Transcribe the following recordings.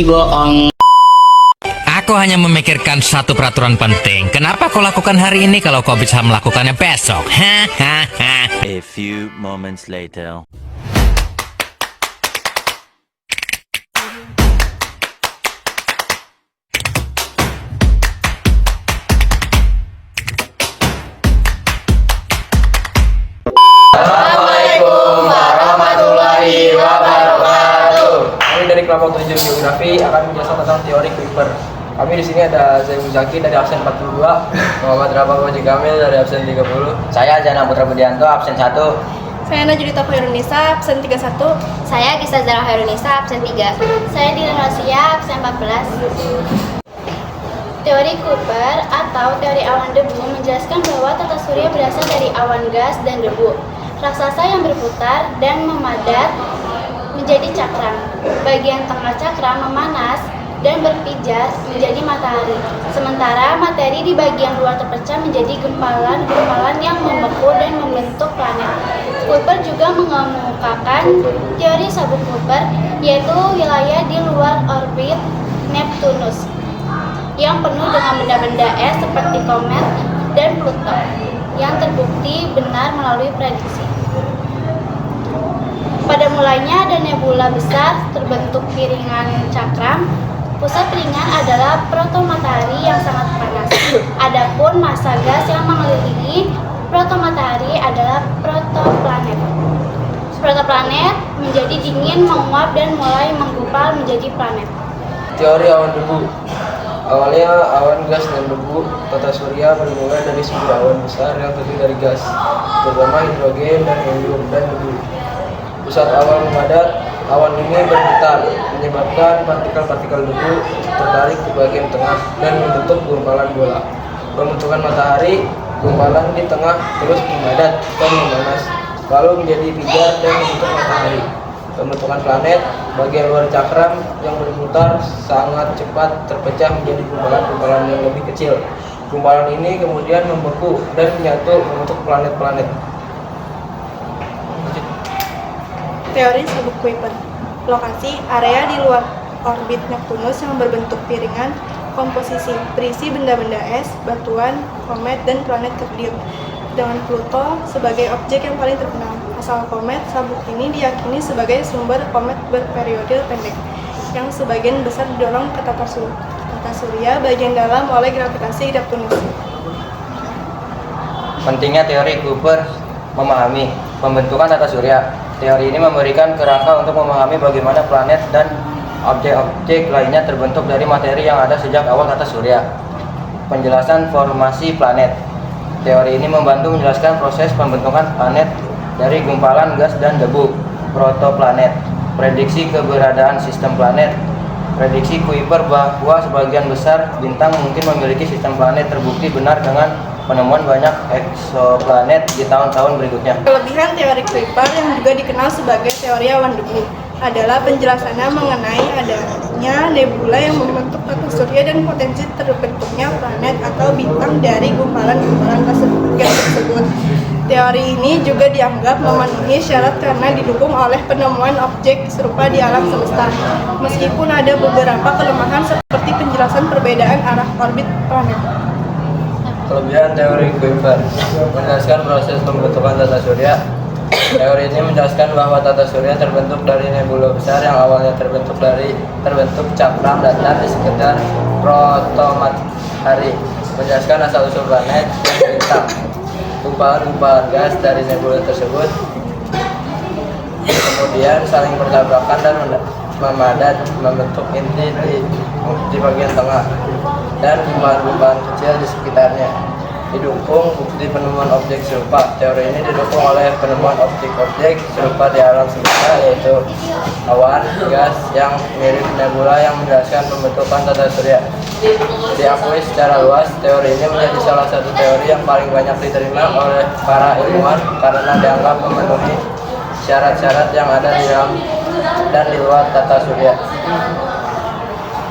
bohong. Aku hanya memikirkan satu peraturan penting. Kenapa kau lakukan hari ini kalau kau bisa melakukannya besok? Hahaha. A few moments later. Assalamualaikum warahmatullahi wabarakatuh. Kami dari kelompok 7 Geografi akan menjelaskan tentang teori Kuiper. Kami di sini ada Zainul Zaki dari absen 42, Muhammad Rafa Wajib Kamil dari absen 30. Saya Jana Putra Budianto, absen 1. Saya Najudita Khairunisa, absen 31. Saya Gisa Zara Khairunisa, absen 3. Saya Dina Rosia, absen 14. Teori Kuiper atau teori awan debu menjelaskan bahwa tata surya berasal dari awan gas dan debu, raksasa yang berputar dan memadat menjadi cakram. Bagian tengah cakram memanas dan berpijar menjadi matahari. Sementara materi di bagian luar terpecah menjadi gumpalan-gumpalan yang membeku dan membentuk planet. Kuiper juga mengemukakan teori sabuk Kuiper, yaitu wilayah di luar orbit Neptunus yang penuh dengan benda-benda es seperti komet dan Pluto yang terbukti benar melalui prediksi. Pada mulanya ada nebula besar terbentuk piringan cakram. Pusat piringan adalah protomatahari yang sangat panas. Adapun massa gas yang mengelilingi protomatahari adalah protoplanet. Protoplanet menjadi dingin, menguap dan mulai menggumpal menjadi planet. Teori awan debu. Awalnya awan gas dan debu tata surya bermula dari sumber awan besar yang terdiri dari gas, terutama hidrogen dan helium dan debu. Pusat awan memadat, awan ini berputar, menyebabkan partikel-partikel debu tertarik ke bagian tengah dan membentuk gumpalan bola. Pembentukan matahari, gumpalan di tengah terus memadat dan memanas, lalu menjadi pijar dan membentuk matahari. Pembentukan planet, bagian luar cakram yang berputar sangat cepat terpecah menjadi gumpalan-gumpalan yang lebih kecil. Gumpalan ini kemudian membeku dan menyatu membentuk planet-planet. Teori sabuk Kuiper. Lokasi area di luar orbit Neptunus yang berbentuk piringan, komposisi berisi benda-benda es, batuan, komet, dan planet kerdil, dengan Pluto sebagai objek yang paling terkenal. Asal komet, sabuk ini diyakini sebagai sumber komet berperiode pendek, yang sebagian besar didorong ke tata surya bagian dalam oleh gravitasi Neptunus. Pentingnya teori Kuiper memahami pembentukan tata surya. Teori ini memberikan kerangka untuk memahami bagaimana planet dan objek-objek lainnya terbentuk dari materi yang ada sejak awal tata surya. Penjelasan formasi planet. Teori ini membantu menjelaskan proses pembentukan planet dari gumpalan gas dan debu, protoplanet, prediksi keberadaan sistem planet, prediksi Kuiper bahwa sebagian besar bintang mungkin memiliki sistem planet terbukti benar dengan penemuan banyak eksoplanet di tahun-tahun berikutnya. Kelebihan teori Kuiper yang juga dikenal sebagai teori awan debu adalah penjelasannya mengenai adanya nebula yang membentuk tata surya dan potensi terbentuknya planet atau bintang dari gumpalan-gumpalan tersebut. Teori ini juga dianggap memenuhi syarat karena didukung oleh penemuan objek serupa di alam semesta. Meskipun ada beberapa kelemahan seperti penjelasan perbedaan arah orbit planet. Kelebihan teori Kuiper menjelaskan proses pembentukan tata surya. Teori ini menjelaskan bahwa tata surya terbentuk dari nebula besar yang awalnya terbentuk cakram datar di sekitar protomatahari. Menjelaskan asal-usul planet dan bintang. Gumpalan-gumpalan gas dari nebula tersebut kemudian saling bertabrakan dan memadat membentuk inti di bagian tengah dan gumpalan-gumpalan kecil di sekitarnya. Didukung bukti penemuan objek serupa. Teori ini didukung oleh penemuan objek-objek serupa di alam semesta, yaitu awan, gas yang mirip nebula yang menjelaskan pembentukan tata surya. Diakui secara luas, teori ini menjadi salah satu teori yang paling banyak diterima oleh para ilmuwan karena dianggap memenuhi syarat-syarat yang ada di dalam dan di luar tata surya.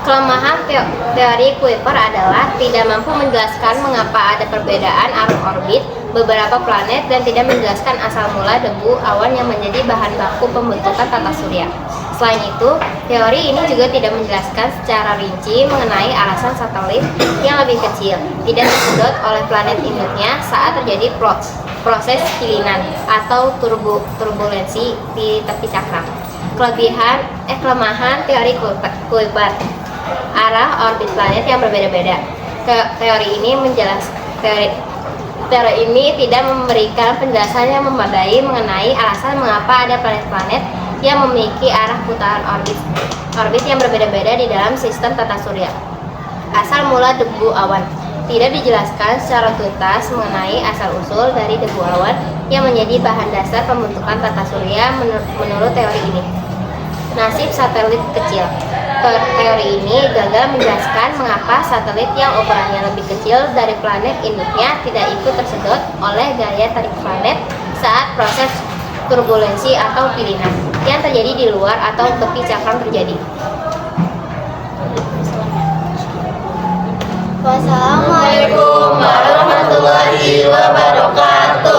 Kelemahan teori Kuiper adalah tidak mampu menjelaskan mengapa ada perbedaan arah orbit beberapa planet dan tidak menjelaskan asal mula debu awan yang menjadi bahan baku pembentukan tata surya. Selain itu, teori ini juga tidak menjelaskan secara rinci mengenai alasan satelit yang lebih kecil tidak tersedot oleh planet induknya saat terjadi proses kilinan atau turbulensi di tepi cakram. Kelemahan teori Kuiper, arah orbit planet yang berbeda-beda. Teori ini tidak memberikan penjelasan yang memadai mengenai alasan mengapa ada planet-planet yang memiliki arah putaran orbit yang berbeda-beda di dalam sistem tata surya. Asal mula debu awan tidak dijelaskan secara tuntas mengenai asal-usul dari debu awan yang menjadi bahan dasar pembentukan tata surya menurut teori ini. Nasib satelit kecil. Teori ini gagal menjelaskan mengapa satelit yang ukurannya lebih kecil dari planet induknya tidak ikut tersedot oleh gaya tarik planet saat proses turbulensi atau pilihan yang terjadi di luar atau tepi cakram terjadi. Wassalamualaikum warahmatullahi wabarakatuh.